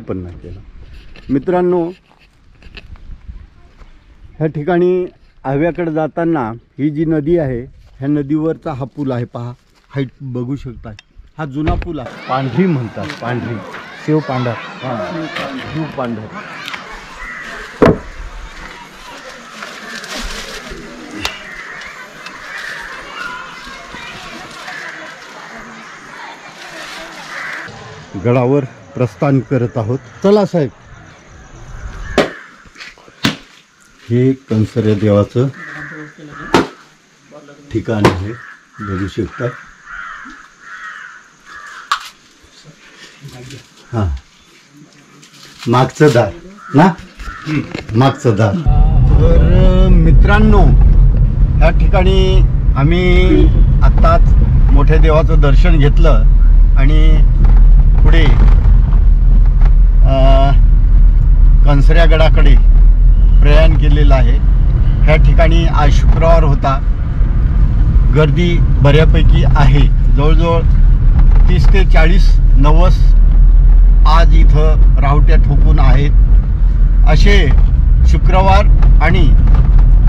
पण नाही केला. मित्रांनो, ह्या ठिकाणी आव्याकडे जाताना ही जी नदी आहे, ह्या नदीवरचा हा पूल आहे. पहा, हाईट बघू शकता. हा जुना पूल आहे. पांढरी म्हणतात, पांढरी शिव पांढर. हां, शिव पांढर. गडावर प्रस्थान करत आहोत. चला साहेब. हे कंसऱ्या देवाचं ठिकाण आहे, बघू शकता. हां, मागचं दार ना, मागचं दार. तर मित्रांनो, ह्या ठिकाणी आम्ही आत्ताच मोठ्या देवाचं दर्शन घेतलं आणि पुढे कंसऱ्या गडाकडे प्रयाण केलेलं आहे. ह्या ठिकाणी आज शुक्रवार होता. गर्दी बऱ्यापैकी आहे. जवळजवळ 30 ते 40 नवस आज इथं राहुट्या ठोकून आहेत. असे शुक्रवार आणि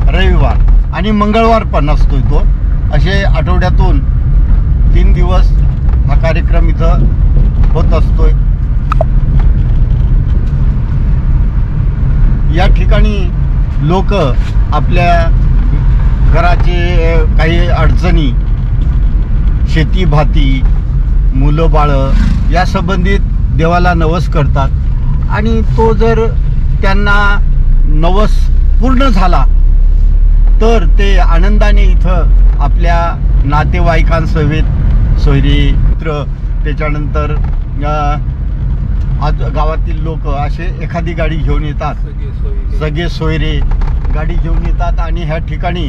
रविवार आणि मंगळवार पण असतो तो. असे आठवड्यातून 3 दिवस हा कार्यक्रम इथं होत असतोय. या ठिकाणी लोक आपल्या घराचे काही अडचणी, शेती भाती, मुलं बाळं या संबंधित देवाला नवस करतात आणि तो जर त्यांना नवस पूर्ण झाला तर ते आनंदाने इथं आपल्या नातेवाईकांसहित सोयरे मित्र, त्याच्यानंतर आज गावातील लोक असे एखादी गाडी घेऊन येतात, सगळे सोयरे गाडी घेऊन येतात आणि ह्या ठिकाणी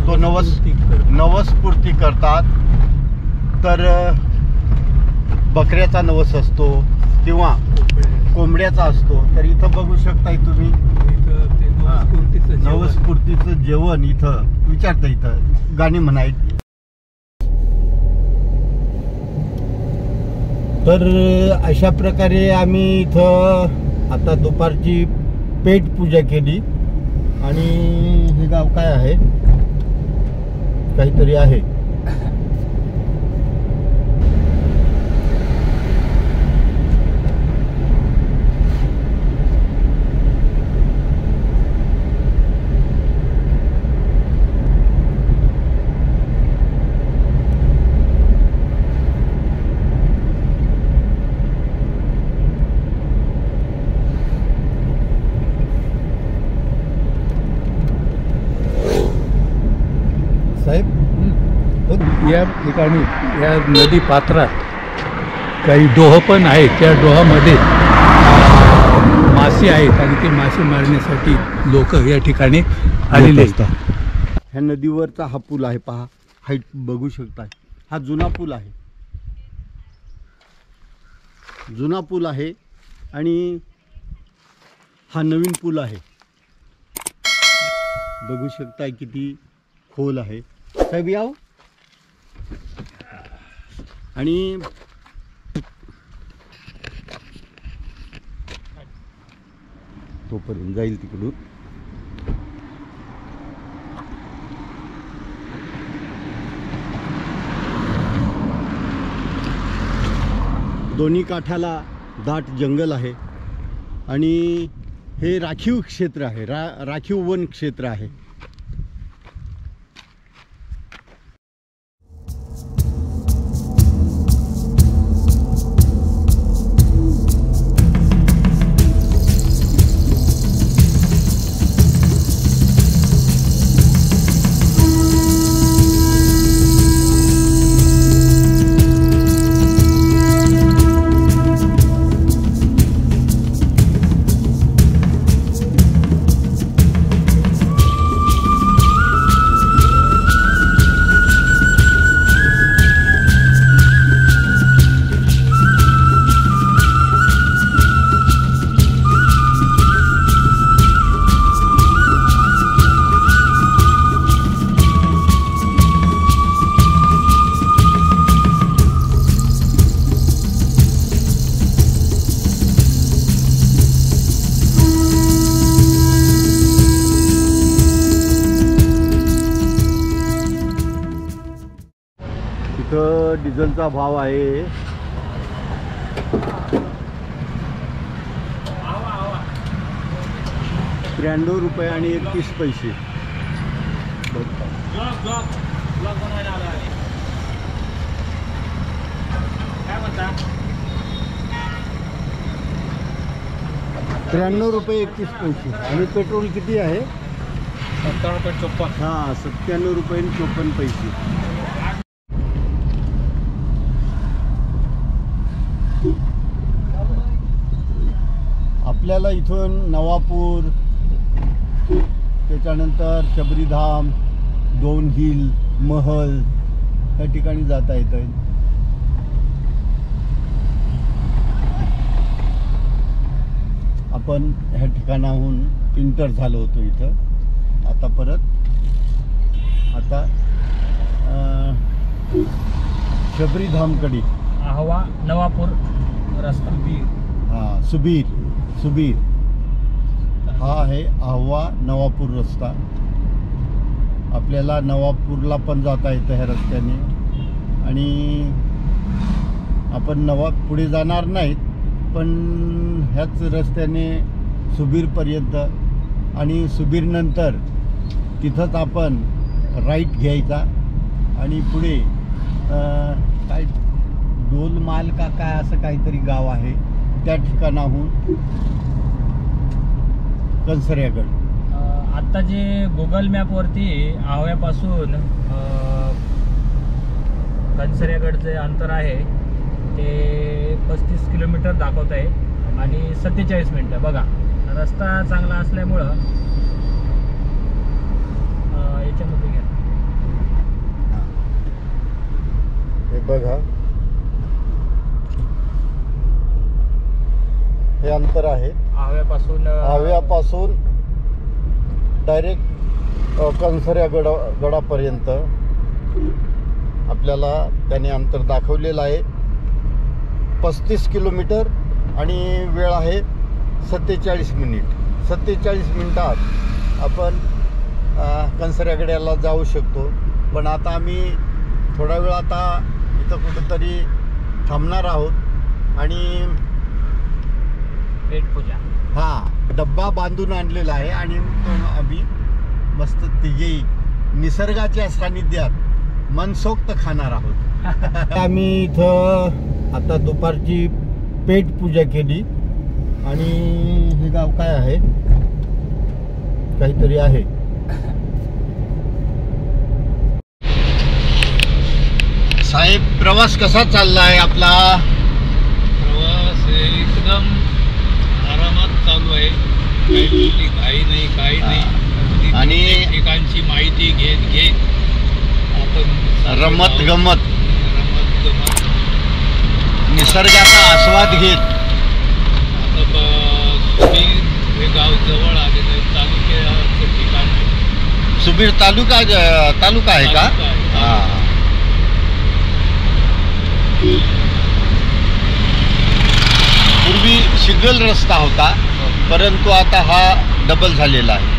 तो नवस पूर्ती करतात. तर बकऱ्याचा नवस असतो किंवा कोंबड्याचा असतो. तर इथं बघू शकताय तुम्ही, नवसपूर्तीचं जेवण इथं विचारतं. इथं गाणी म्हणायची. तर अशा प्रकारे आम्ही इथं आता दुपारची पेट पूजा केली. आणि हे गाव काय आहे, काहीतरी आहे. या ठिकाणी या नदी पात्रात काही डोह पण आहेत. त्या डोहामध्ये मासे आहेत आणि ते मासे मारण्यासाठी लोक या ठिकाणी आलेले असतात. ह्या नदीवरचा हा पूल आहे. पहा, हाईट बघू शकता. हा जुना पूल आहे, जुना पूल आहे आणि हा नवीन पूल आहे. बघू शकताय किती खोल आहे. साहेब याव. आणि तोपर्यंत जाईल तिकडून. दोन्ही काठाला दाट जंगल आहे आणि हे राखीव क्षेत्र आहे, राखीव वन क्षेत्र आहे. इथं डिझेलचा भाव आहे 93 रुपये आणि 31 पैसे. 93 रुपये 31 पैसे. आणि पेट्रोल किती आहे? 70 रुपये 54. हां, 97 रुपये आणि 54 पैसे. आपल्याला इथून नवापूर, त्याच्यानंतर शबरीधाम, दोन हिल, महल या ठिकाणी जाता येतं. आपण ह्या ठिकाणाहून इंटर झालो होतो इथं. आता परत शबरीधामकडे. आहवा नवापूर रस्ता. हां, सुबीर हा आहे आव्हा नवापूर रस्ता. आपल्याला नवापूरला पण जाता येतं ह्या रस्त्याने. आणि आपण पुढे जाणार नाहीत, पण ह्याच रस्त्याने सुबीरपर्यंत, आणि सुबीरनंतर तिथंच आपण राईट घ्यायचा आणि पुढे काय डोलमाल का काय असं काहीतरी गाव आहे, त्या ठिकाणाहून कंसऱ्यागड. आत्ता जे गुगल मॅपवरती आव्यापासून कंसऱ्यागडचे अंतर आहे ते 35 किलोमीटर दाखवत आहे आणि 47 मिनटं. बघा, रस्ता चांगला असल्यामुळं याच्यामध्ये घ्या. हे बघा, हे अंतर आहे आव्यापासून डायरेक्ट कंसऱ्या गडापर्यंत आपल्याला त्याने अंतर दाखवलेलं आहे 35 किलोमीटर आणि वेळ आहे 47 मिनिट. 47 मिनिटात आपण कंसऱ्यागडाला जाऊ शकतो. पण आता आम्ही थोडा वेळ आता इथं कुठंतरी थांबणार आहोत आणि पेटपूजा, हां, डब्बा बांधून आणलेला आहे आणि तो आम्ही मस्त तिघेही निसर्गाच्या सानिध्यात मनसोक्त खाणार आहोत. आम्ही इथं आता दुपारची पेटपूजा केली. आणि हे गाव काय आहे, काहीतरी आहे. साहेब, प्रवास कसा चाललाय आपला? प्रवास एकदम आरामात चालू आहे. काही घाई नाही, काही नाही. आणि ठिकाणची माहिती घेत आपण रमत गमत निसर्गाचा आस्वाद घेत आता हे गाव जवळ आलेलं आहे. तालुक्याचं ठिकाण आहे. सुबीर तालुका आहे का? हां. पूर्वी सिंगल रस्ता होता, परंतु आता हा डबल झालेला आहे.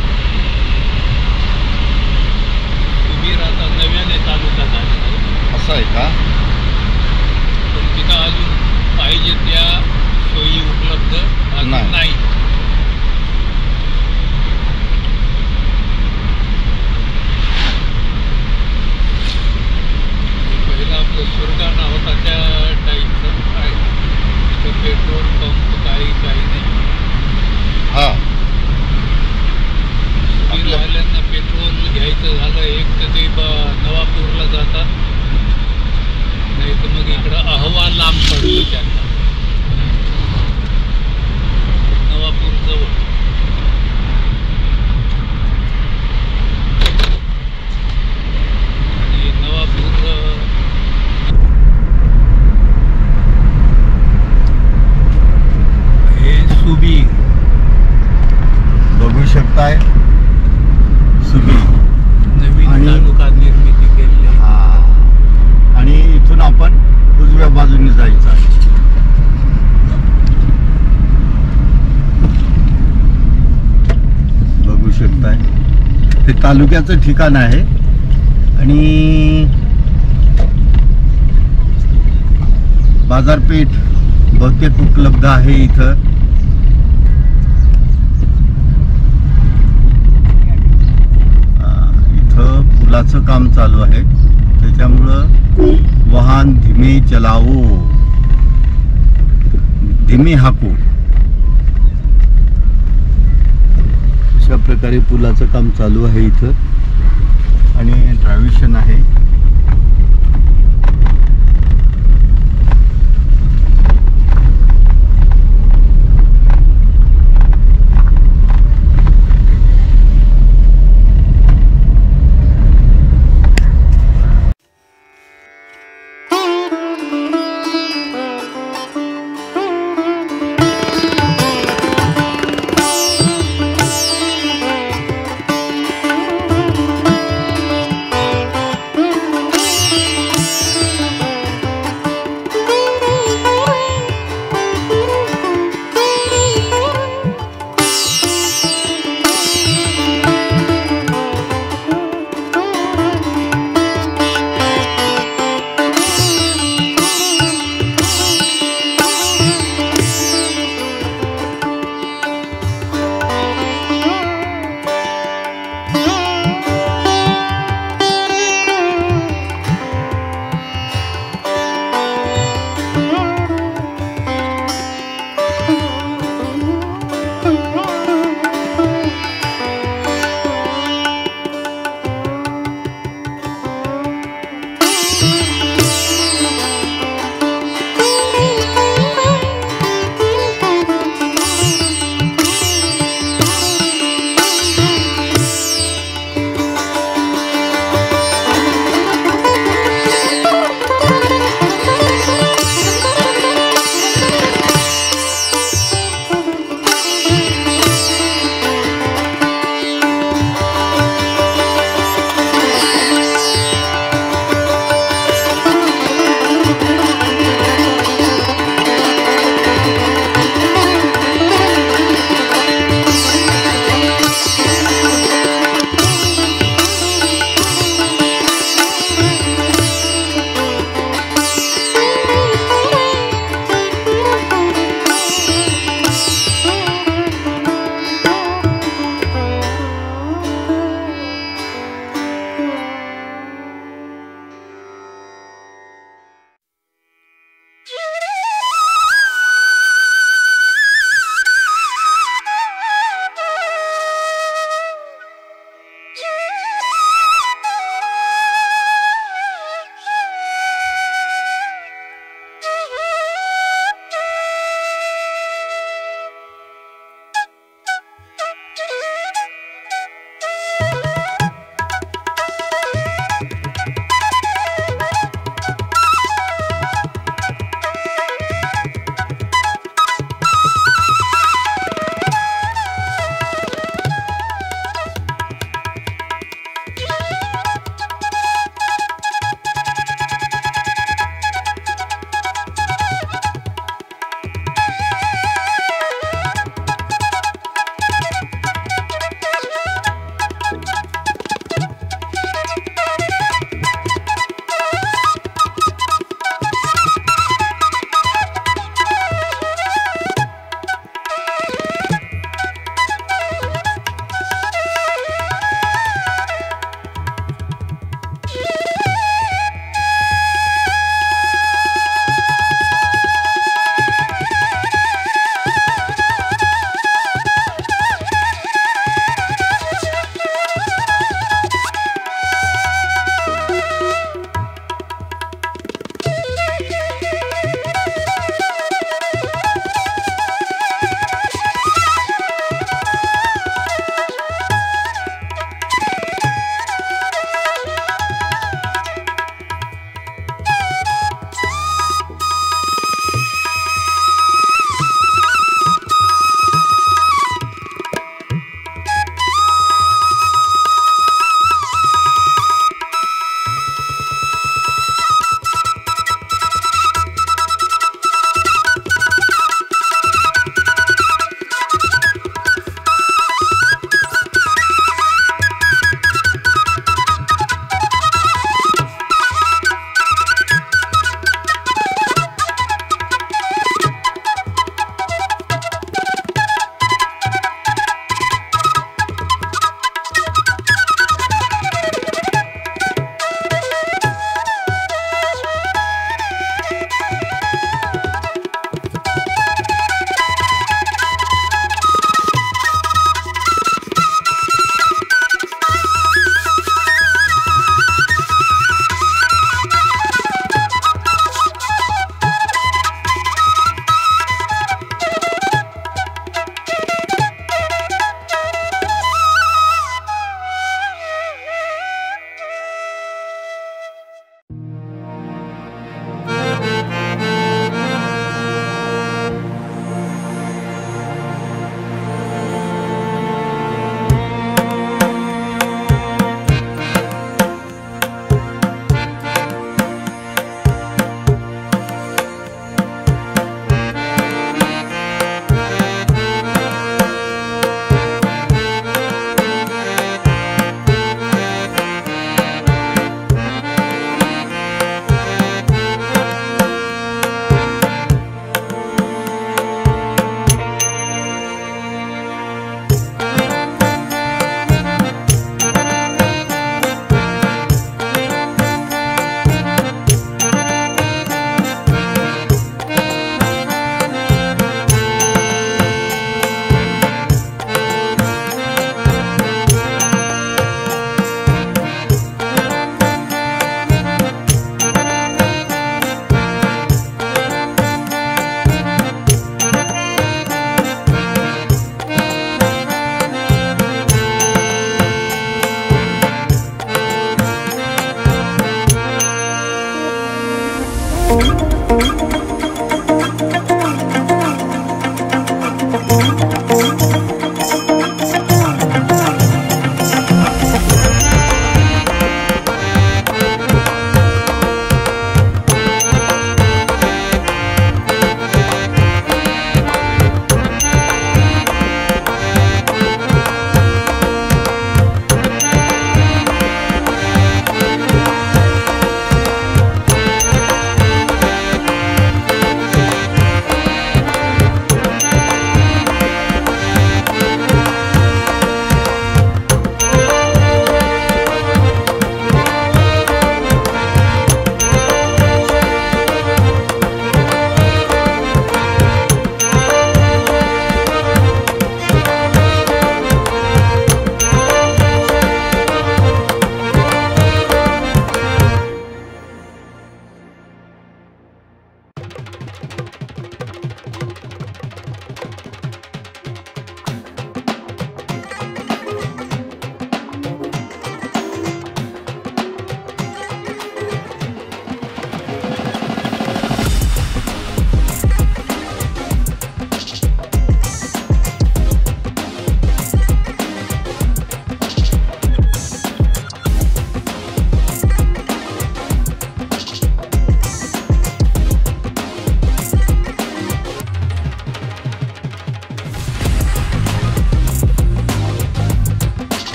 सुबीर आता नव्याने तालुका झालेला आहे. असं आहे का? पण तिथं अजून पाहिजे त्या सोयी उपलब्ध अजून नाही. पहिला आपलं सुरगाणा होता त्या टाईपचं काय, तिथं पेट्रोल पंप काही नाही. हां, सुबीरवाल्यांना पेट्रोल घ्यायचं झालं एक तर ते नवापूरला जातात, नाही तर मग इकडं आव्हा लांब पडलं त्यांना. नवापूर जवळ. आणि नवापूर हे सुबीर बघू शकताय. सुबीर नवीन तालुका निर्मिती केलेली आहे. हां, आणि इथून आपण उजव्या बाजूने जायचं आहे. बघू शकताय, हे तालुक्याचं ठिकाण आहे. आणि बाजारपेठ बहुतेक उपलब्ध आहे इथं. इथं पुलाचं काम चालू आहे, त्याच्यामुळं वाहन धीमे चलावो, धीमे हाकू, अशा प्रकारे पुलाचं काम चालू आहे इथं. आणि ट्रॅव्हिशन आहे.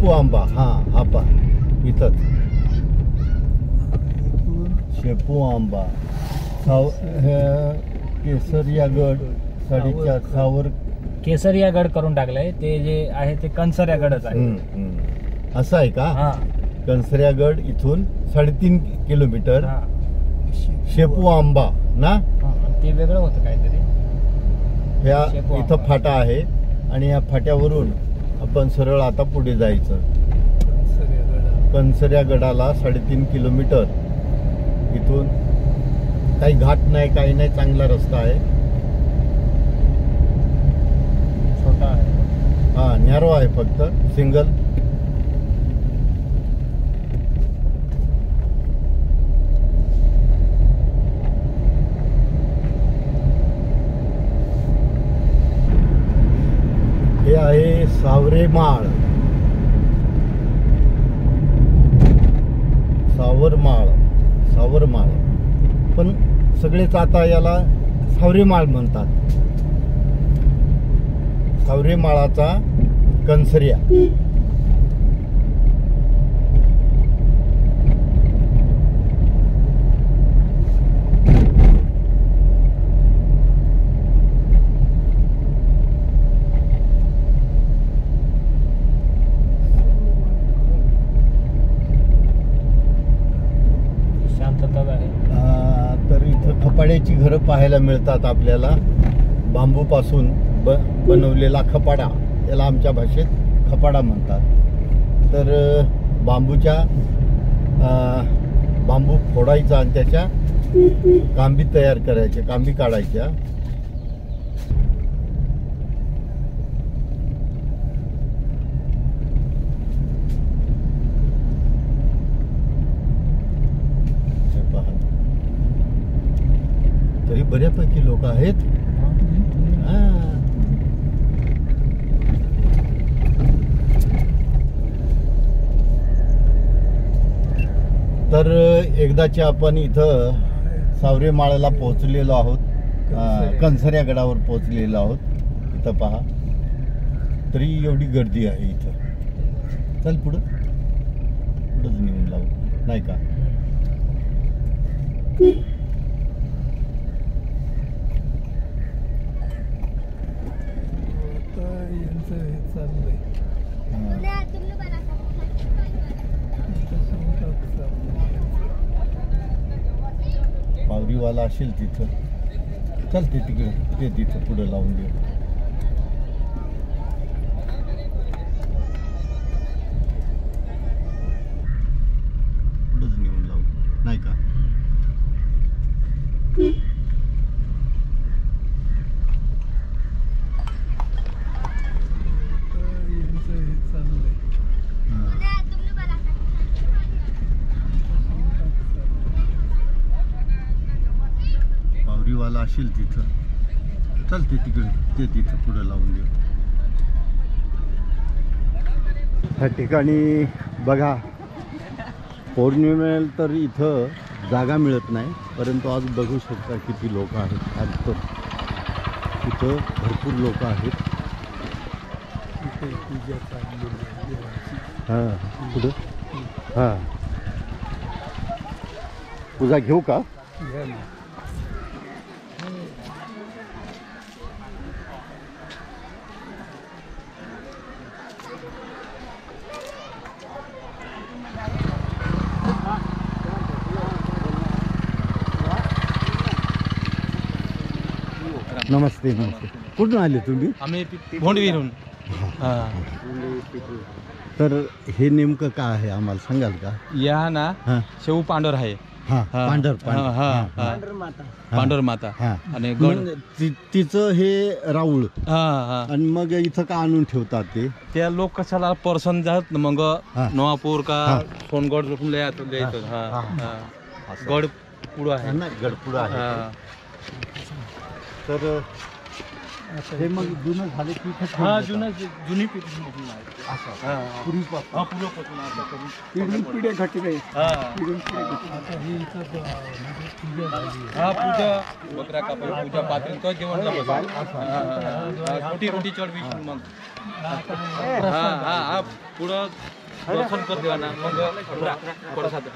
शेपू आंबा, हा पा इथंच शेपू आंबा, केसरिया गड 4.5 सावर केसरिया गड करून टाकलाय, ते जे आहे ते कंसरिया गडच आहे. असं आहे का? हा कंसरिया गड इथून 3.5 किलोमीटर. हा. शेपू आंबा ना, ते वेगळं होतं काहीतरी. ह्या शेपू इथं आंबा. फाटा आहे आणि या फाट्यावरून आपण सरळ आता पुढे जायचं. कंसरिया गडाला 3.5 किलोमीटर. इथून काही घाट नाही, काही नाही, चांगला रस्ता आहे. छोटा आहे. हा नॅरो आहे, फक्त सिंगल. हे आहे सावरेमाळ, सावरमाळ, पण सगळेच आता याला सावरेमाळ म्हणतात. सावरेमाळाचा कंसरिया. तर इथं खपाड्याची घरं पाहायला मिळतात आपल्याला. बांबूपासून बनवलेला खपाडा, याला आमच्या भाषेत खपाडा म्हणतात. तर बांबू फोडायचा आणि त्याच्या कांबी तयार करायच्या, कांबी काढायच्या. तरी बऱ्यापैकी लोक आहेत. तर एकदाचे आपण इथं सावरेमाळाला पोहोचलेलो आहोत, कंसरिया गडावर पोहोचलेलो आहोत. इथं पहा, तरी एवढी गर्दी आहे इथं. चल पुढंच निघून लावू, नाही का? पावरीवाला असेल तिथं. चल ते तिकडे, ते तिथं पुढे लावून देऊ. पुढंच नेऊन लावू, नाही का? पावरीवाला असेल तिथं. चल ते तिकडे, ते तिथं पुढे लावून देऊ. ह्या ठिकाणी बघा, पौर्णिमेला तर इथं जागा मिळत नाही, परंतु आज बघू शकता किती लोक आहेत. आज तर इथं भरपूर लोक आहेत. हां पुढं, हां पूजा घेऊ का? नमस्ते, नमस्ते. कुठून आले तुम्ही? आम्ही भोंडवीरून. तर हे नेमकं काय आहे आम्हाला सांगाल का? या ना हां शेऊ पांडर आहे. हां पांढर पांडर माता हां. आणि गड. मग तिचं हे राऊळ हा आणि मग इथं का आणून ठेवतात ते? त्या लोक कशाला पर्सन जात ना, मग हा. नवापूर का हा. सोनगड जोडून लिहायचं. गड पुढं आहे ना, गडपुडा आहे. हा. तर हे मग जुनं झाले की इथं हा ठेवून जुनी पिढी असं पूर्वीपासून पूर्वपासून आता करून पिढी पिढ्या घटी नाही हा पूजा बकरा कापड पूजा पात्री तो जेवणला बसतो छोटी रोटी चढ विषून मग हा पुढं दर्शन कर देवाना मग प्रसाद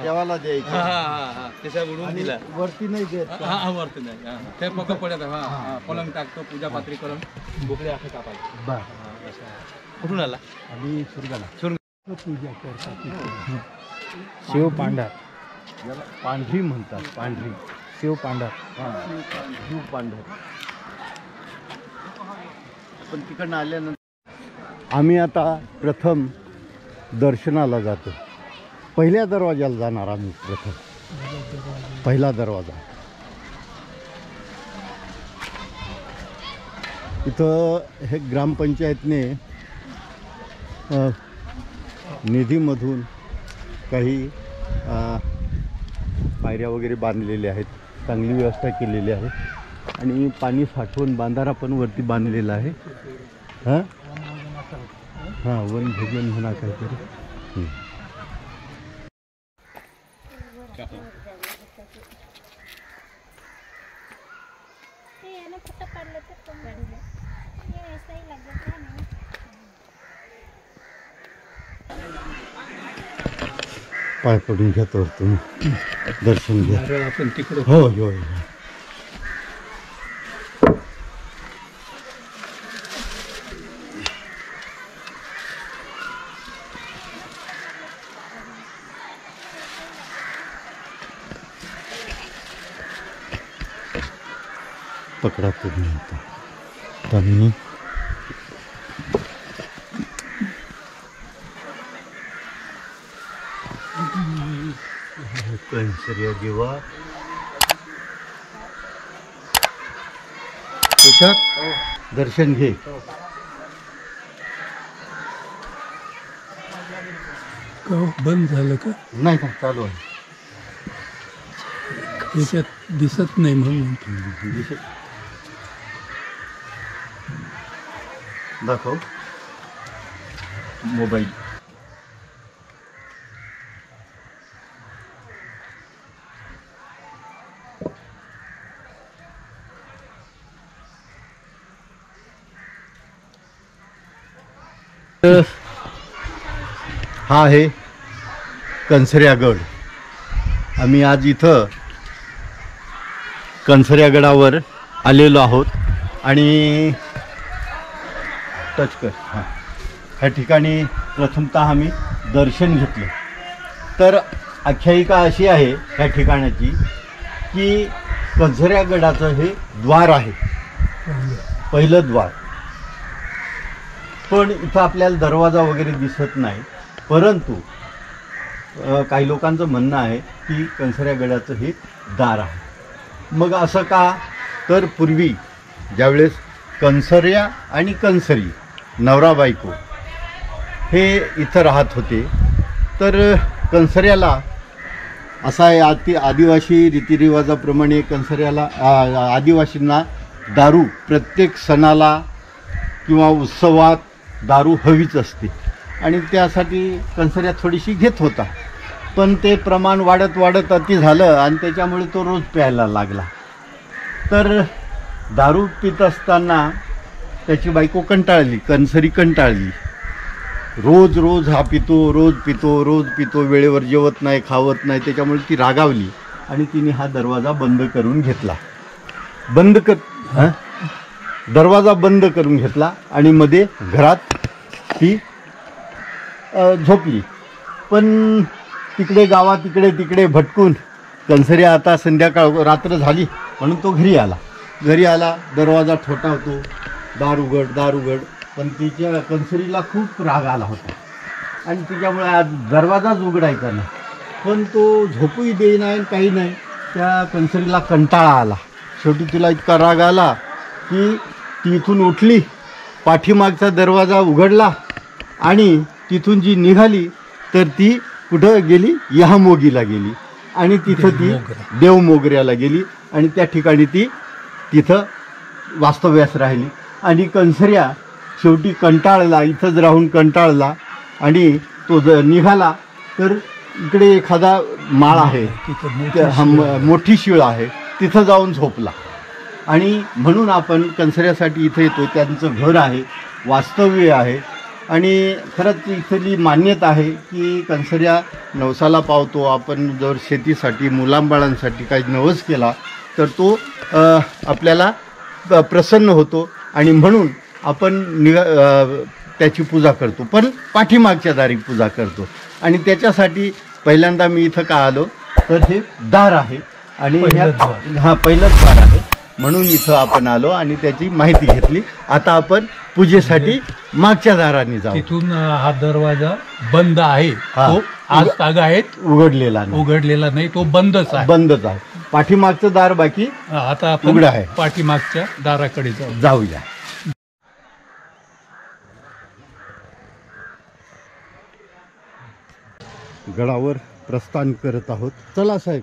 देवाला द्यायचं त्याच्या उडून दिला वरती नाही देत हा वरती नाही ते पक्क पडत पलंग टाकतो पूजा पात्री करून बोकडे असे कापायचे बर कुठून आला आम्ही सुरगाला पूजा करतात शिव पांढर याला पांढरी म्हणतात पांढरी शिव पांढर जीव पांढर पण तिकडनं आल्यानंतर आम्ही आता प्रथम दर्शनाला जातो पहिल्या दरवाजाला जाणार आम्ही प्रथम पहिला दरवाजा इथं हे ग्रामपंचायतने निधीमधून काही पायऱ्या वगैरे बांधलेल्या आहेत चांगली व्यवस्था केलेली आहे आणि पाणी साठवून बांधारा पण वरती बांधलेला आहे हां हां वनभोजन म्हणा काहीतरी पाय पडून घेतो तुम्ही दर्शन घ्या आपण तिकडं हो हो पकडा तुम्ही आता त्यांनी कैंसरिया जेव्हा तुषार दर्शन घे बंद झालं का नाही का चालू आहे याच्यात दिसत नाही म्हणून दाखव मोबाईल हा आहे कंसऱ्यागड आम्ही आज इथं कंसऱ्यागडावर आलेलो आहोत आणि टच कर हां ह्या ठिकाणी प्रथमतः आम्ही दर्शन घेतलं तर आख्यायिका अशी आहे ह्या ठिकाणाची की कंसऱ्यागडाचं हे द्वार आहे पहिलं द्वार पण इथं आपल्याला दरवाजा वगैरे दिसत नाही परंतु काही लोकांचं म्हणणं आहे की कंसऱ्यागडाचं हे दार आहे मग असं का तर पूर्वी ज्यावेळेस कंसऱ्या आणि कंसरी नवरा बायको हे इथं राहत होते तर कंसऱ्याला असा आहे आदिवासी रीतिरिवाजाप्रमाणे कंसऱ्याला आदिवासींना दारू प्रत्येक सणाला किंवा उत्सवात दारू हवीच असते आणि त्यासाठी कंसऱ्या थोडीशी घेत होता पण ते प्रमाण वाढत अति झालं आणि त्याच्यामुळे तो रोज प्यायला लागला तर दारू पित असताना त्याची बायको कंटाळली कंसरी कंटाळली रोज हा रोज पितो वेळेवर जेवत नाही खावत नाही त्याच्यामुळे ती रागावली आणि तिने हा दरवाजा बंद करून घेतला दरवाजा बंद करून घेतला आणि मध्ये घरात ती झोपली पण गावात तिकडे भटकून कंसऱ्या आता संध्याकाळ रात्र झाली म्हणून तो घरी आला दरवाजा ठोठावतो दार उघड पण तिच्या कंसरीला खूप राग आला होता आणि तिच्यामुळे आज दरवाजाच उघडायचा नाही पण तो झोपूही देईना काही नाही त्या कंसरीला कंटाळा आला शेवटी तिला इतका राग आला की ती इथून उठली पाठीमागचा दरवाजा उघडला आणि तिथून जी निघाली तर ती कुठं गेली यहामोगीला गेली आणि तिथं ती देवमोगऱ्याला गेली आणि त्या ठिकाणी ती तिथं वास्तव्यास राहिली आणि कंसऱ्या शेवटी कंटाळला, इथंच राहून कंटाळला आणि तो निघाला तर इकडे एखादा माळ आहे, मोठी शिळ आहे, तिथं जाऊन झोपला. आणि म्हणून आपण कंसऱ्यासाठी इथं येतो. त्यांचं घर आहे, वास्तव्य आहे आणि खरंच इथली मान्यता आहे की कंसऱ्या नवसाला पावतो. आपण जर शेतीसाठी मुलांबाळांसाठी काही नवस केला तर तो आपल्याला प्रसन्न होतो आणि म्हणून आपण त्याची पूजा करतो, पण पाठीमागच्या दारी पूजा करतो. आणि त्याच्यासाठी पहिल्यांदा मी इथं का आलो तर हे दार आहे आणि पहिलंच दार आहे म्हणून इथं आपण आलो आणि त्याची माहिती घेतली. आता आपण पूजेसाठी मागच्या दाराने जाऊ. तिथून हा दरवाजा बंद आहे, हा. तो आज तागा आहेत उघडलेला नाही, तो बंदच आहे. बंदच आहे. पाठीमागचं दार बाकी आता आपण उघडं आहे. पाठीमागच्या दाराकडे जाऊया. गडावर प्रस्थान करत आहोत. चला साहेब.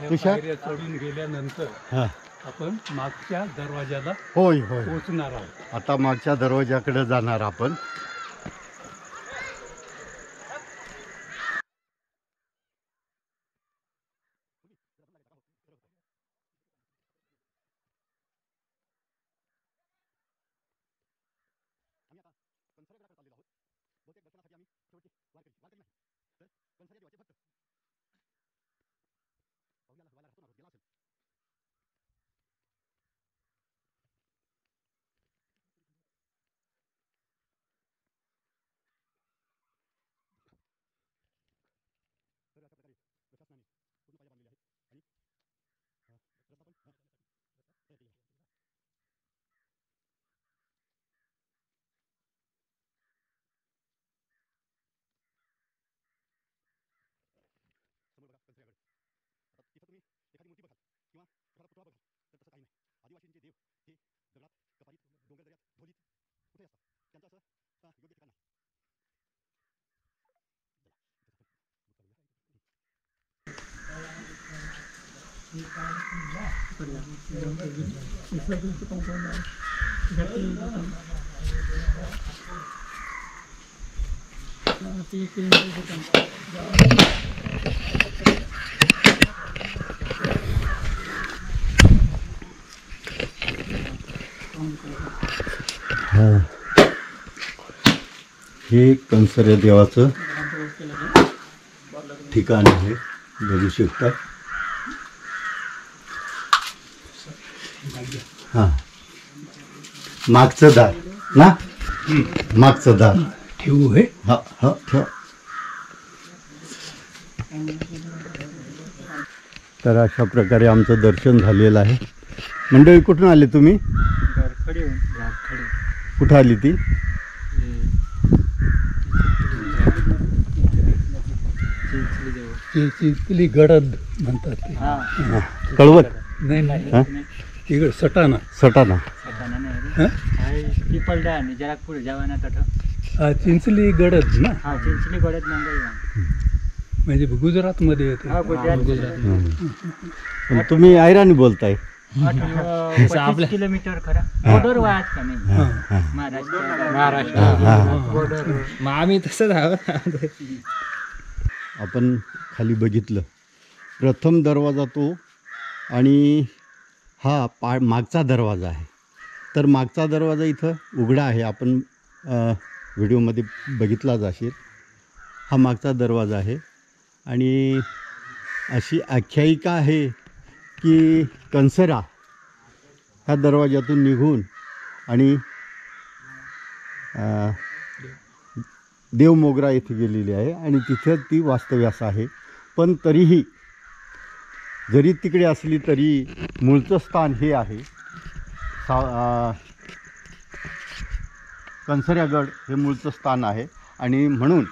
तुषार? पायऱ्या चढून गेल्यानंतर हां, आपण मागच्या दरवाजाला होय होय. पोहोचणार आहोत. आता मागच्या दरवाजाकडे जाणार आपण. हे कंसऱ्या देवाचं ठिकाण आहे, बघू शकता. हां, मागचं दार ना, मागचं दार ठेवू हे. हा हा ठेवा. तर अशा प्रकारे आमचं दर्शन झालेलं आहे. मंडळी, कुठून आले तुम्ही? कुठं आली ती? चिंचली गडद म्हणतात ते. कळवत नाही, तिकडे सटाणा. सटाणा. चिंचली गडद ना, चिंचली गडद म्हणजे गुजरात मध्ये येते. पण तुम्ही ऐरानी बोलताय. 25 किलोमीटर खरा बॉर्डर वायाच का नाही, महाराष्ट्र मग आम्ही तसंच आहोत. आपण खाली बघितलं, प्रथम दरवाजा तो आणि हा मागचा दरवाजा आहे. तर मागचा दरवाजा इथं उघडा आहे, आपण व्हिडिओमध्ये बघितलाच असेल. हा मागचा दरवाजा आहे आणि अशी आख्यायिका आहे की कंसरा ह्या दरवाजातून निघून आणि देवमोगरा येथे गेलेली आहे आणि तिथे ती वास्तव्यास आहे. पण तरीही जरी तिकडे असली तरी मूळचं स्थान हे आहे. कंसऱ्यागड हे मूळचं स्थान आहे आणि म्हणून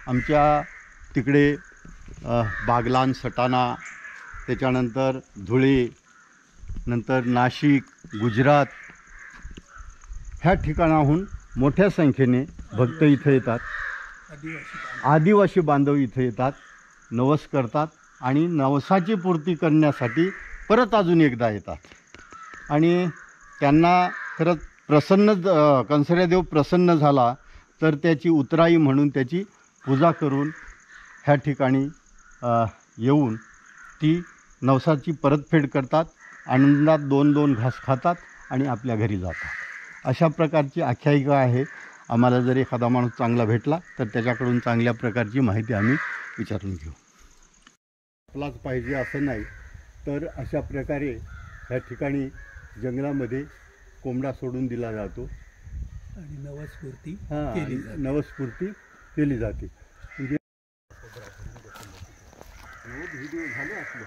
आमच्या तिकडे बागलाण, सटाणा, त्याच्यानंतर धुळे, नंतर नाशिक, गुजरात ह्या ठिकाणाहून मोठ्या संख्येने भक्त इथं येतात आदिवासी बांधव इथे येतात, नवस करतात आणि नवसाची पूर्ती करण्यासाठी परत अजून एकदा येतात आणि त्यांना खरंच कंसऱ्यादेव प्रसन्न झाला तर त्याची उतराई म्हणून त्याची पूजा करून ह्या ठिकाणी येऊन ती नवसाची परतफेड करतात, आनंदात 2-2 घास खातात आणि आपल्या घरी जातात. अशा प्रकारची आख्यायिका आहे. आम्हाला जर एखादा माणूस चांगला भेटला तर त्याच्याकडून चांगल्या प्रकारची माहिती आम्ही विचारून घेऊ. आपलाच पाहिजे असं नाही, तर अशा प्रकारे ह्या ठिकाणी जंगलामध्ये कोंबडा सोडून दिला जातो आणि नवस्फूर्ती केली नवस्फूर्ती केली जाते. म्हणजे व्हिडिओ झाले असले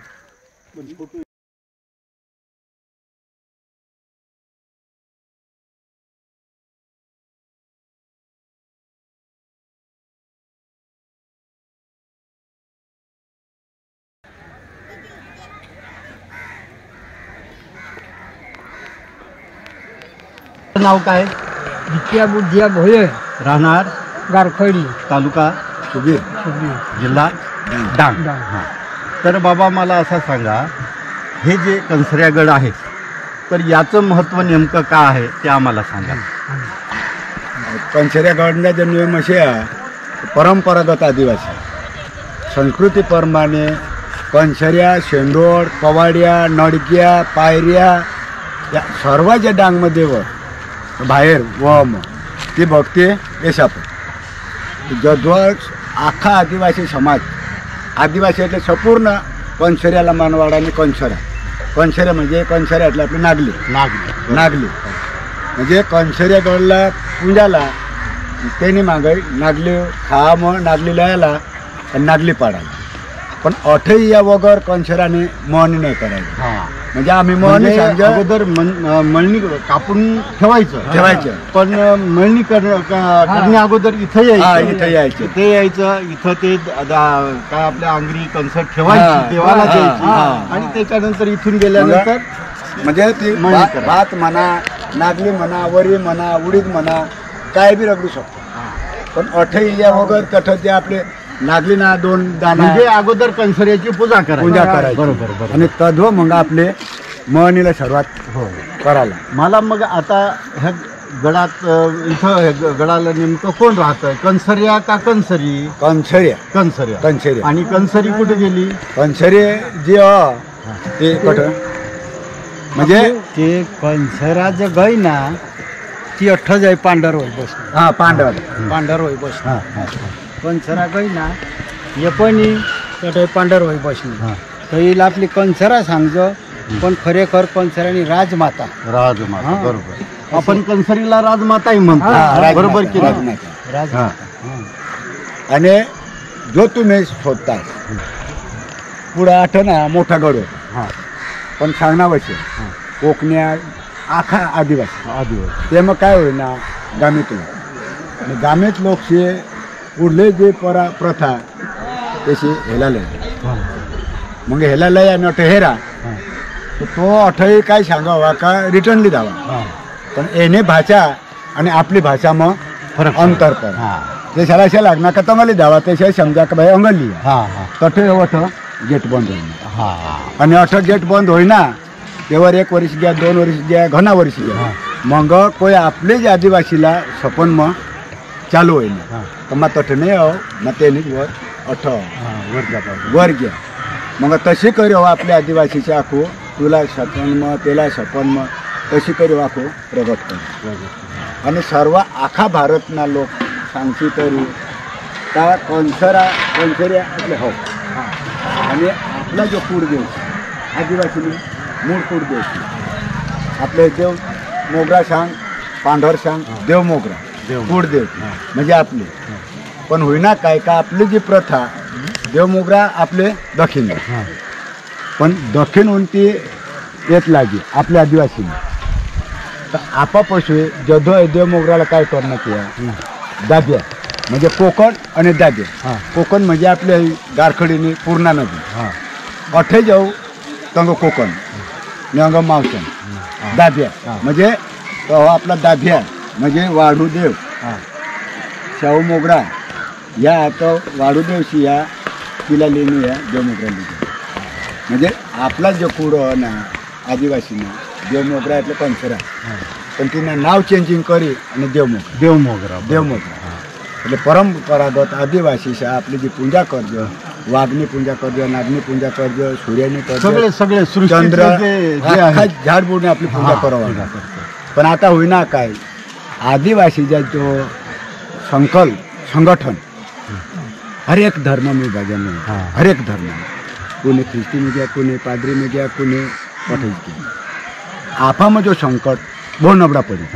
पण फोटो नाव काय? विद्या बुद्धिया भोये राहणार गारखडी तालुका सुबीर जिल्हा डांग. हां, तर बाबा मला असं सांगा, हे जे कंसऱ्यागड आहेत तर याचं महत्त्व नेमकं काय आहे ते आम्हाला सांगा. कंसऱ्यागडના જે નિયમ છે પરંપરાગત આદિવાસી સંસ્કૃતિ પ્રમાણે કંસરિયા, शेंडोळ, कवाड्या, नडक्या, पायऱ्या या सर्व जे डांगमध्ये बाहेर वम ती भक्ती येसाप जद्वळ आखा आदिवासी समाज आदिवासी એટલે संपूर्ण कंसऱ्याला मानवाडा आणि कंसऱ्या म्हणजे कंसऱ्यातली आपली नागली म्हणजे कंसऱ्यागडला पूजाला त्यांनी मागे नागली खा मग नागली लयाला आणि नागली पाडायला, पण अठही या वगैर कंसऱ्याने मळणी नाही करायची. म्हणजे आम्ही मळणी अगोदर मळणी कापून ठेवायचं पण मळणी करण्या अगोदर इथं यायचं इथं ते काय आपल्या अंगरी कणसर ठेवायची देवाला द्यायची आणि त्याच्यानंतर इथून गेल्यानंतर म्हणजे ती भात म्हणा, नागली म्हणा, वरी म्हणा, उडीद म्हणा, काय बी रगडू शकतो, पण अठही या वगैर तठ ते आपले नागलीना 2 दाना म्हणजे अगोदर कंसऱ्याची पूजा करायची. बरोबर. आणि तद्व मग आपले मळणीला सुरुवात करायला. मला मग आता ह्या गडात इथं गडाला नेमकं कोण राहतंय, कंसऱ्या का कंसरी? कंसऱ्या. आणि कंसरी कुठे गेली? कंसरी जी ते कुठं म्हणजे ते कंसरा जे गई ना ती अठ्ठ जाई पांढर होई बस. हां, पांढर होई बस. कंसरा गई ना ये पण ते पांढर होई बसली तर आपली कंसरा सांगजो, पण खरेखर कंसरानी राजमाता बरोबर. आपण कंसरीला राजमाताही म्हणतो, बरोबर की राजमाता. आणि जो तुम्ही शोधता पुढं आठवणा मोठा गड पण सांगण्यावरचे कोकण्या आखा आदिवासी ते मग काय होईना गामीतून आणि गामीत लोकशे पुढले जे प्रथा तशी हेला लय मग हेला लय आणि अठ हेरा तो अठही काय सांगावा का रिटर्नली द्यावा, पण एने भाषा आणि आपली भाषा मग फरक अंतर कर ते शाळा लागणार का तुम्हाला द्यावा त्याशिवाय समजा का भाई अंगली तठे अठ गेट बंद होईना आणि अठ गेट बंद होईना तेवर 1 वर्ष घ्या, 2 वर्ष घ्या, घणा वर्ष घ्या, मग कोई आपले जे आदिवासीला सपन मग चालू होईना तर मग तठे नाही हो मग त्याने वर घ्या. मग तशी करू आपल्या आदिवासीचे आखो तुला सपन मग त्याला सपन मग तशी करू आखो प्रगट कर. आणि सर्व आखा भारतना लोक सांगची तरी का कंसऱ्या आपले हो आणि आपला जो कूड देव आदिवासीने मूळ कूड देव आपले देव मोगरा सांग, पांढर सांग, देव मोगरा कूड देव म्हणजे आपले, पण होईना काय का आपली जी प्रथा देव मोगरा आपले दक्षिण पण दक्षिण उंटी येत लागे आपल्या आदिवासीने तर आपापसू जधो देव मोगराला काय करण्यात या दाब्या म्हणजे कोकण आणि दाब्या. कोकण म्हणजे आपल्या गारखडीने पूर्णा नदी अठे जाऊ तंग कोकण अंग मावसन दाब्या म्हणजे आपला दाभ्या म्हणजे वाढू देव शाहू मोगरा या आता वाढू दिवशी या तिला लेणी या देवमोगरा लिहिली म्हणजे आपला जो कुडं ना आदिवासीना देवमोगरा यातलं पंचरा पण तिनं नाव चेंजिंग करी आणि देवमोगरा એટલે પરંપરાગત આદિવાસી છે આપણી જે પૂજા કરજો વાઘની પૂજા કરજો નાગની પૂજા કરજો સૂર્યની કરજો सगळे चंद्र सृष्टीचे अख्खा झाडबुडने आपली पूजा करावी पण आता होईना काय आदिवासीचा जो संगठन हर एक धर्म में भजन में हर एक धर्म में कोणी ख्रिस्ती में गया कोणी पादरी में गया कोणी पठेज गया आपा में जो संकट बહુ નબળા પડી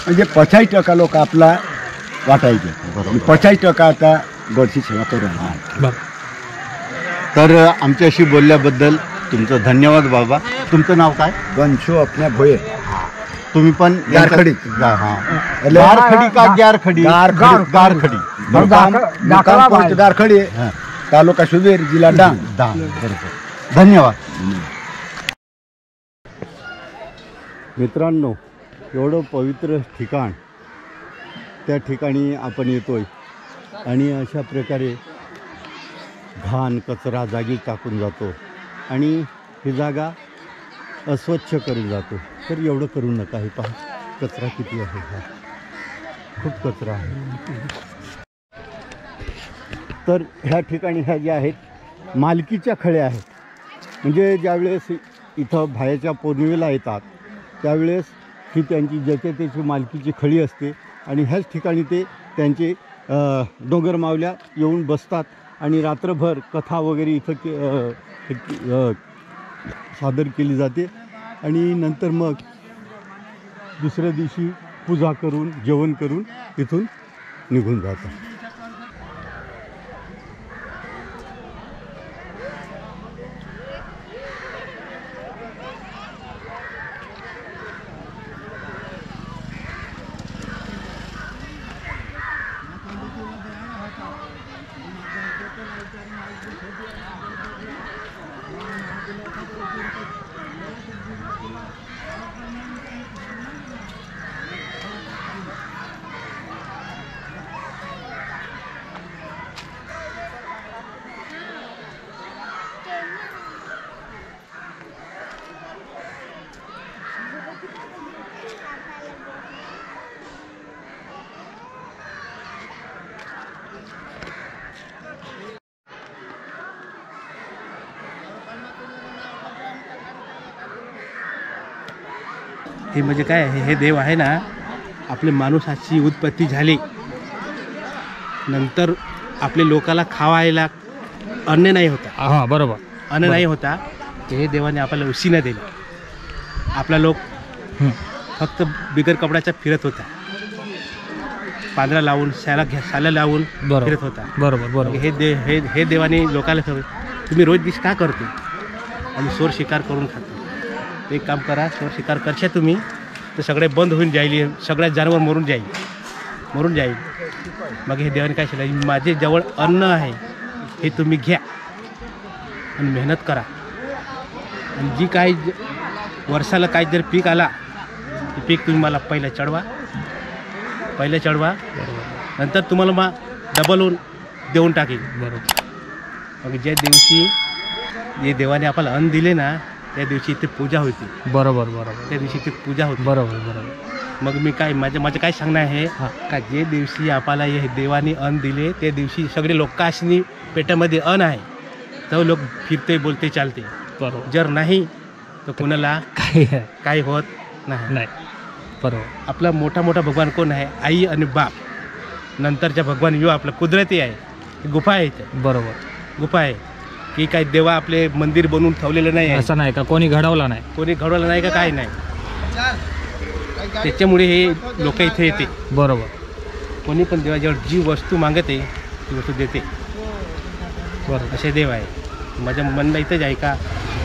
म्हणजे 50% लोक आपला वाटायचे 50% आता गडची सेवा करू. तर आमच्याशी बोलल्याबद्दल तुमचं धन्यवाद बाबा. तुमचं नाव काय? गणशो आपल्या भोये. तुम्ही पण गारखडी. गारखडी का ग्यारखडी? गारखडी मुक्काम पोस्ट गारखडी तालुका सुबीर जिल्हा डांग. बरोबर. धन्यवाद. मित्रांनो, एवढं पवित्र ठिकाण, त्या ठिकाणी आपण येतोय आणि अशा प्रकारे घाण कचरा जागी टाकून जातो आणि ही जागा अस्वच्छ करून जातो. तर एवढं करू नका. हे पहा कचरा किती आहे. हा खूप कचरा आहे. तर ह्या ठिकाणी ह्या ज्या आहेत मालकीच्या खळ्या आहेत. म्हणजे ज्यावेळेस इथं भायाच्या पौर्णिमेला येतात त्यावेळेस ही त्यांची ज्याच्या त्याची मालकीची खळी असते आणि ह्याच ठिकाणी ते त्यांचे डोंगर मावल्या येऊन बसतात आणि रात्रभर कथा वगैरे इथं सादर केली जाते आणि नंतर मग दुसऱ्या दिवशी पूजा करून जेवण करून इथून निघून जातात. हे म्हणजे काय आहे, हे देव आहे ना, आपले माणसाची उत्पत्ती झाली नंतर आपले लोकाला खावायला अन्न नाही होता. हां बरोबर. अन्न नाही होता ते हे देवाने आपल्याला उशीनं दिलं. आपला लोक फक्त बिगर कपड्याचा फिरत होता, पांढरा लावून शाला लावून फिरत होता. बरोबर. हे देवाने लोकाला तुम्ही रोज दिस का करतो आणि चोर शिकार करून खातो. एक काम करा, चोर शिकार करशा तुम्ही तर सगळे बंद होऊन जाईल, सगळ्या जनावर मरून जाईल. मग हे देवाने काय केलं, माझे जवळ अन्न आहे हे तुम्ही घ्या आणि मेहनत करा आणि जी काय वर्षाला काय जर पीक आला ते पीक तुम्ही मला पहिलं चढवा नंतर तुम्हाला मग डबल होऊन देऊन टाकेल. बरोबर. मग ज्या दिवशी जे देवाने आपल्याला अन्न दिले ना त्या दिवशी इथे पूजा होती. बरोबर. त्या दिवशी इथे पूजा होती. बरोबर. मग मी काय माझं काय सांगणं आहे का, जे दिवशी आपल्याला हे देवाने अन्न दिले त्या दिवशी सगळे लोकांनी पेटामध्ये अन्न आहे तर लोक फिरते बोलते चालते. बरोबर. जर नाही तर कोणाला काही होत नाही. बरोबर. आपला मोठा भगवान कोण आहे, आई आणि बाप. नंतरच्या भगवान यो आपलं कुदरती आहे, गुफा आहे. इथे बरोबर गुफा आहे की काय देवा आपले मंदिर बनवून ठेवलेलं नाही आहे. असं नाही का, कोणी घडवलं नाही का, काय नाही. त्याच्यामुळे हे लोक इथे येते. बरोबर. कोणी पण देवाजवळ जी वस्तू मागते ती वस्तू देते. बरोबर. असे देव आहे. माझ्या म्हणणं इथंच आहे का,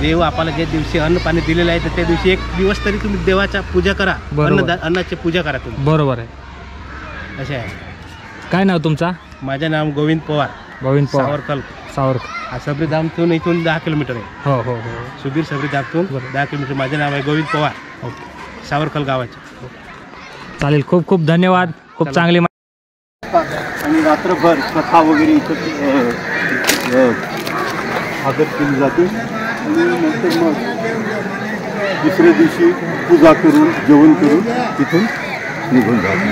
देव आपल्याला ज्या दिवशी अन्न पाणी दिलेलं आहे तर त्या दिवशी एक दिवस तरी तुम्ही देवाचा पूजा करा, अन्नाची पूजा करा तुम्ही. बरोबर आहे. असे आहे. काय नाव तुमचा? माझं नाव गोविंद पवार. सावरकर. सबरी धामतून इथून 10 किलोमीटर आहे. हो. सुबीर सबरी धामतून 10 किलोमीटर. माझं नाव आहे गोविंद पवार. सावरकर गावाचे. चालेल. खूप धन्यवाद. खूप चांगली आणि रात्रभर कथा वगैरे इथं सादर केली जाते आणि नंतर मग दुसऱ्या दिवशी पूजा करून जेवण करून तिथून निघून जातो.